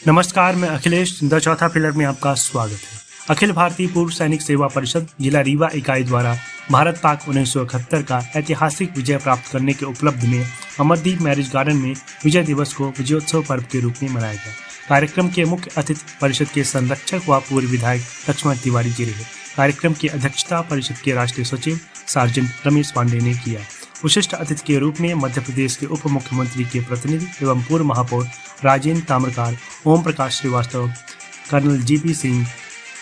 नमस्कार, मैं अखिलेश द चौथा पिलर में आपका स्वागत है। अखिल भारतीय पूर्व सैनिक सेवा परिषद जिला रीवा इकाई द्वारा भारत पाक 1971 का ऐतिहासिक विजय प्राप्त करने के उपलब्धि में अमरदीप मैरिज गार्डन में विजय दिवस को विजयोत्सव पर्व के रूप में मनाया गया। कार्यक्रम के मुख्य अतिथि परिषद के संरक्षक व पूर्व विधायक लक्ष्मण तिवारी जी रहे। कार्यक्रम की अध्यक्षता परिषद के राष्ट्रीय सचिव सार्जेंट रमेश पांडे ने किया। विशिष्ट अतिथि के रूप में मध्य प्रदेश के उप मुख्यमंत्री के प्रतिनिधि एवं पूर्व महापौर Rajendra Tamrakar, Om Prakash Srivastava, colonel GP Singh,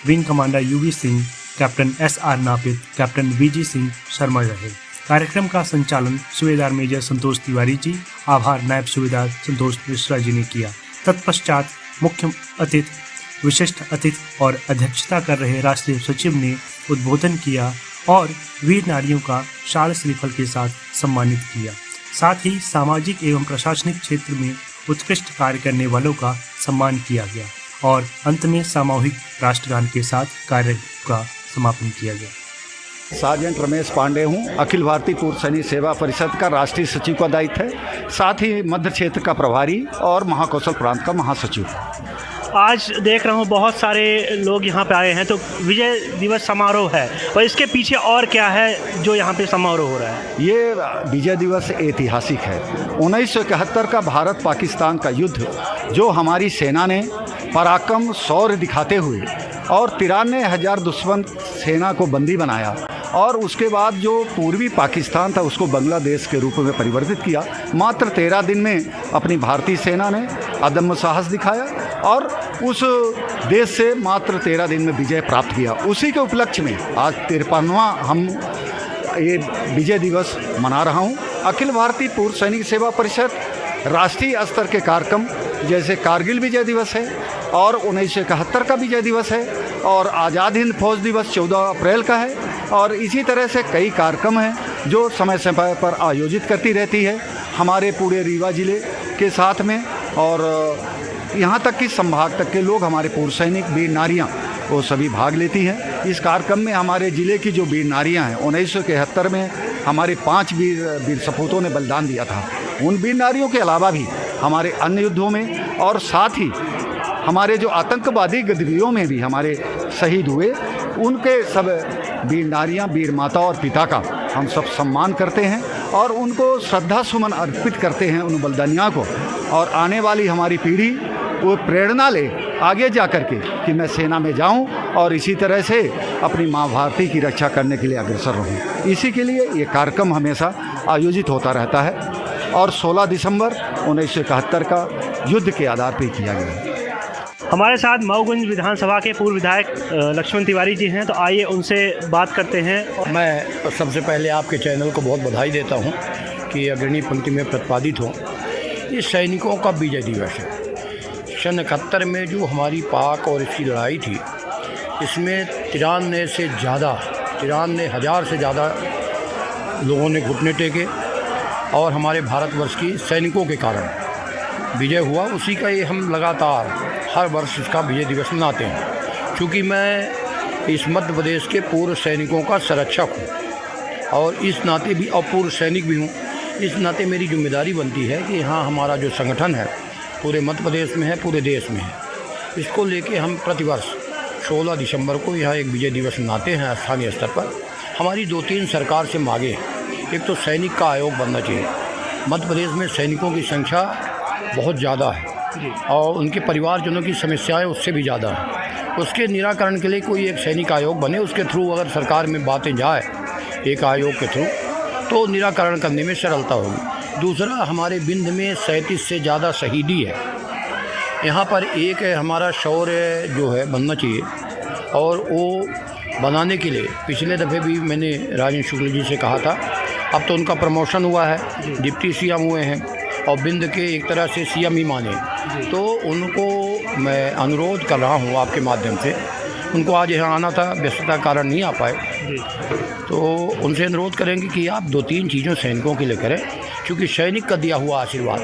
wing commander UV Singh, captain SR Napit, captain VG Singh Sharma रहे। कार्यक्रम का संचालन सूबेदार मेजर संतोष तिवारी जी, आभार नायब सूबेदार संतोष मिश्रा जी ने किया। तत्पश्चात मुख्य अतिथि, विशिष्ट अतिथि और अध्यक्षता कर रहे राष्ट्रीय सचिव ने उद्बोधन किया और वीर नारियों का शाल श्रीफल के साथ सम्मानित किया। साथ ही सामाजिक एवं प्रशासनिक क्षेत्र में उत्कृष्ट कार्य करने वालों का सम्मान किया गया और अंत में सामूहिक राष्ट्रगान के साथ कार्य का समापन किया गया। सार्जेंट रमेश पांडे हूँ। अखिल भारतीय पूर्व सैनिक सेवा परिषद का राष्ट्रीय सचिव का दायित्व है, साथ ही मध्य क्षेत्र का प्रभारी और महाकौशल प्रांत का महासचिव। आज देख रहा हूँ बहुत सारे लोग यहाँ पे आए हैं, तो विजय दिवस समारोह है और इसके पीछे और क्या है जो यहाँ पे समारोह हो रहा है? ये विजय दिवस ऐतिहासिक है। 1971 का भारत पाकिस्तान का युद्ध, जो हमारी सेना ने पराक्रम शौर्य दिखाते हुए और 93,000 दुश्मन सेना को बंदी बनाया और उसके बाद जो पूर्वी पाकिस्तान था उसको बांग्लादेश के रूप में परिवर्तित किया। मात्र 13 दिन में अपनी भारतीय सेना ने अदम्य साहस दिखाया और उस देश से मात्र 13 दिन में विजय प्राप्त किया। उसी के उपलक्ष्य में आज 53वां हम ये विजय दिवस मना रहा हूँ। अखिल भारतीय पूर्व सैनिक सेवा परिषद राष्ट्रीय स्तर के कार्यक्रम जैसे कारगिल विजय दिवस है और 1971 का विजय दिवस है और आज़ाद हिंद फौज दिवस 14 अप्रैल का है और इसी तरह से कई कार्यक्रम हैं जो समय समय पर आयोजित करती रहती है हमारे पूरे रीवा ज़िले के साथ में। और यहाँ तक कि संभाग तक के लोग, हमारे पूर्व सैनिक वीर नारियाँ, वो सभी भाग लेती हैं इस कार्यक्रम में। हमारे ज़िले की जो वीर नारियाँ हैं, 1971 में हमारे 5 वीर सपूतों ने बलिदान दिया था। उन वीर नारियों के अलावा भी हमारे अन्य युद्धों में और साथ ही हमारे जो आतंकवादी गतिविधियों में भी हमारे शहीद हुए, उनके सब वीर नारियाँ, वीर माता और पिता का हम सब सम्मान करते हैं और उनको श्रद्धा सुमन अर्पित करते हैं उन बलिदानियों को। और आने वाली हमारी पीढ़ी वो प्रेरणा ले आगे जा कर के कि मैं सेना में जाऊं और इसी तरह से अपनी माँ भारती की रक्षा करने के लिए अग्रसर रहूं। इसी के लिए ये कार्यक्रम हमेशा आयोजित होता रहता है और 16 दिसंबर 1971 का युद्ध के आधार पर किया गया है। हमारे साथ मऊगंज विधानसभा के पूर्व विधायक लक्ष्मण तिवारी जी हैं, तो आइए उनसे बात करते हैं। मैं सबसे पहले आपके चैनल को बहुत बधाई देता हूं कि अग्रणी पंक्ति में प्रतिपादित हो। ये सैनिकों का विजय दिवस है। सन 71 में जो हमारी पाक और इसकी लड़ाई थी, इसमें 93,000 से ज़्यादा लोगों ने घुटने टेके और हमारे भारतवर्ष की सैनिकों के कारण विजय हुआ। उसी का ये हम लगातार हर वर्ष इसका विजय दिवस मनाते हैं। चूँकि मैं इस मध्य प्रदेश के पूर्व सैनिकों का संरक्षक हूँ और इस नाते भी अपूर्व सैनिक भी हूँ, इस नाते मेरी जिम्मेदारी बनती है कि यहाँ हमारा जो संगठन है पूरे मध्य प्रदेश में है, पूरे देश में है, इसको लेके हम प्रतिवर्ष 16 दिसंबर को यहाँ एक विजय दिवस मनाते हैं स्थानीय स्तर पर। हमारी 2-3 सरकार से मांगे हैं। एक तो सैनिक का आयोग बनना चाहिए। मध्य प्रदेश में सैनिकों की संख्या बहुत ज़्यादा है और उनके परिवारजनों की समस्याएं उससे भी ज़्यादा हैं। उसके निराकरण के लिए कोई एक सैनिक आयोग बने, उसके थ्रू अगर सरकार में बातें जाए एक आयोग के थ्रू, तो निराकरण करने में सरलता होगी। दूसरा, हमारे बिंद में 37 से ज़्यादा शहीदी है। यहाँ पर एक है हमारा शौर्य जो है बनना चाहिए और वो बनाने के लिए पिछले दफ़े भी मैंने राजेंद्र शुक्ल जी से कहा था। अब तो उनका प्रमोशन हुआ है, डिप्टी CM हुए हैं और बिंद के एक तरह से CM ही माने, तो उनको मैं अनुरोध कर रहा हूँ आपके माध्यम से। उनको आज यहाँ आना था, व्यस्तता कारण नहीं आ पाए, तो उनसे अनुरोध करेंगे कि आप 2-3 चीज़ों सैनिकों के लिए करें। क्योंकि सैनिक का दिया हुआ आशीर्वाद,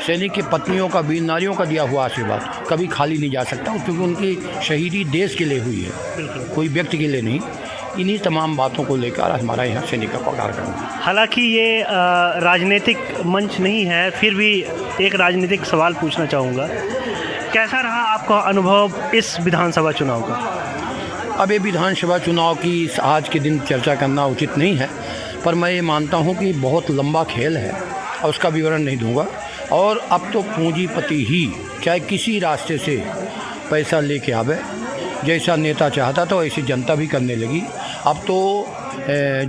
सैनिक की पत्नियों का, वीर नारियों का दिया हुआ आशीर्वाद कभी खाली नहीं जा सकता, क्योंकि उनकी शहीदी देश के लिए हुई है, कोई व्यक्ति के लिए नहीं। इन्हीं तमाम बातों को लेकर हमारा यहाँ सैनिक का कार्यक्रम है। हालांकि ये राजनीतिक मंच नहीं है, फिर भी एक राजनीतिक सवाल पूछना चाहूँगा। कैसा रहा आपका अनुभव इस विधानसभा चुनाव का? अब ये विधानसभा चुनाव की इस आज के दिन चर्चा करना उचित नहीं है, पर मैं ये मानता हूँ कि बहुत लंबा खेल है और उसका विवरण नहीं दूंगा। और अब तो पूंजीपति ही चाहे किसी रास्ते से पैसा लेके आवे, जैसा नेता चाहता था वैसी जनता भी करने लगी। अब तो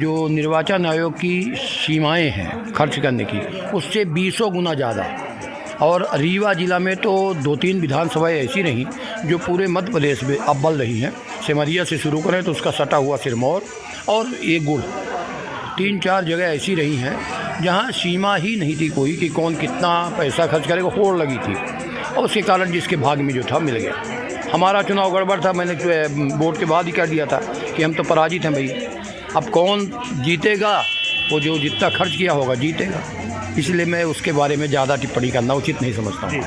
जो निर्वाचन आयोग की सीमाएं हैं खर्च करने की, उससे 20 गुना ज़्यादा। और रीवा ज़िला में तो 2-3 विधानसभाएं ऐसी रहीं जो पूरे मध्य प्रदेश में अव्वल रही हैं। सिमरिया से शुरू करें तो उसका सटा हुआ सिरमौर और ये गुड़, 3-4 जगह ऐसी रही हैं जहां सीमा ही नहीं थी कोई कि कौन कितना पैसा खर्च करेगा, होड़ लगी थी। और उसके कारण जिसके भाग में जो था मिल गया। हमारा चुनाव गड़बड़ था, मैंने वोट के बाद ही कह दिया था कि हम तो पराजित हैं भाई। अब कौन जीतेगा, वो जो जितना खर्च किया होगा जीतेगा। इसलिए मैं उसके बारे में ज़्यादा टिप्पणी करना उचित नहीं समझता हूँ।